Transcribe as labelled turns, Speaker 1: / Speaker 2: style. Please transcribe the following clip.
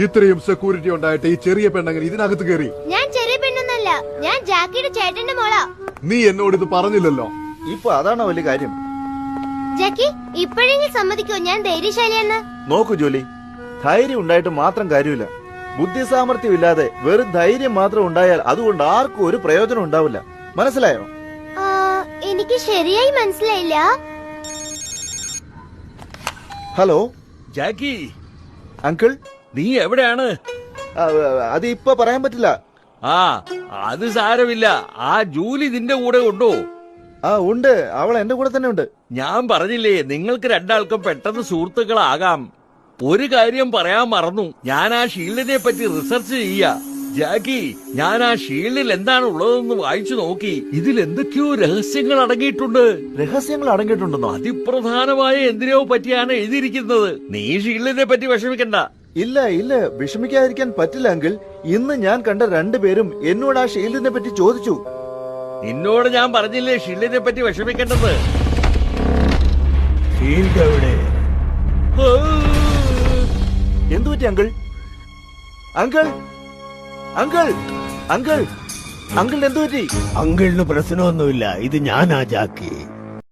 Speaker 1: ഇത്രയും സെക്യൂരിറ്റി ഉണ്ടായിട്ട് ഈ ചെറിയ പെണ്ണങ്ങനെ ഇതിനകത്ത് കയറി?
Speaker 2: ഞാൻ ചെറിയ പെണ്ണൊന്നല്ല, ഞാൻ ജാക്കിയുടെ ചേട്ടന്റെ മോളാ.
Speaker 1: നീ എന്നോട് ഇത് പറഞ്ഞില്ലല്ലോ.
Speaker 3: ഇപ്പൊ അതാണോ വലിയ കാര്യം?
Speaker 2: ജാക്കി, ഇപ്പോഴെങ്കിലും സമ്മതിക്കോ ഞാൻ ധൈര്യശാലിയെന്ന്?
Speaker 3: നോക്കൂ ജോലി, ധൈര്യം ഉണ്ടായിട്ട് മാത്രം കാര്യമില്ല. ബുദ്ധി സാമർഥ്യം ഇല്ലാതെ വെറും ധൈര്യം മാത്രം ഉണ്ടായാൽ അതുകൊണ്ട് ആർക്കും ഒരു പ്രയോജനം ഉണ്ടാവില്ല. മനസ്സിലായോ?
Speaker 2: എനിക്ക് ശരിയായി മനസ്സിലായില്ല.
Speaker 3: ഹലോ
Speaker 4: ജാക്കി,
Speaker 3: അങ്കിൾ,
Speaker 4: നീ എവിടെയാണ്?
Speaker 3: അത് ഇപ്പൊ പറയാൻ പറ്റില്ല.
Speaker 4: ആ, അത് സാരമില്ല. ആ ജൂലി നിന്റെ കൂടെ ഉണ്ടോ?
Speaker 3: ഉണ്ട്, അവൾ എന്റെ കൂടെ തന്നെ ഉണ്ട്.
Speaker 4: ഞാൻ പറഞ്ഞില്ലേ നിങ്ങൾക്ക് രണ്ടാൾക്കും പെട്ടെന്ന് സുഹൃത്തുക്കളാകാം. ഒരു കാര്യം പറയാൻ മറന്നു, ഞാൻ ആ ഷീൽഡിനെ പറ്റി റിസർച്ച് ചെയ്യാ. ജാക്കി, ഞാൻ ആ ഷീൽഡിൽ എന്താണ് ഉള്ളതെന്ന് വായിച്ചു നോക്കി. ഇതിൽ എന്തൊക്കെയോ രഹസ്യങ്ങൾ അടങ്ങിയിട്ടുണ്ട്.
Speaker 3: രഹസ്യങ്ങൾ അടങ്ങിയിട്ടുണ്ടെന്നോ?
Speaker 4: അതിപ്രധാനമായ എന്തിനോ പറ്റിയാണ് എഴുതിയിരിക്കുന്നത്. നീ ഷീൽഡിനെ പറ്റി വിഷമിക്കണ്ട.
Speaker 3: ഇല്ല ഇല്ല, വിഷമിക്കാതിരിക്കാൻ പറ്റില്ല അങ്കിൾ. ഇന്ന് ഞാൻ കണ്ട രണ്ടുപേരും എന്നോട് ആ ഷീൽഡിനെ പറ്റി ചോദിച്ചു.
Speaker 4: നിന്നോട് ഞാൻ പറഞ്ഞില്ലേ ഷീൽഡിനെ പറ്റി വിഷമിക്കേണ്ടത്.
Speaker 5: ഷീൽഡ് എവിടെ?
Speaker 3: എന്തു പറ്റി uncle? Uncle uncle uncle uncle എന്തു പറ്റി?
Speaker 5: അങ്കിളിന് പ്രശ്നമൊന്നുമില്ല. ഇത് ഞാനാ ജാക്കി.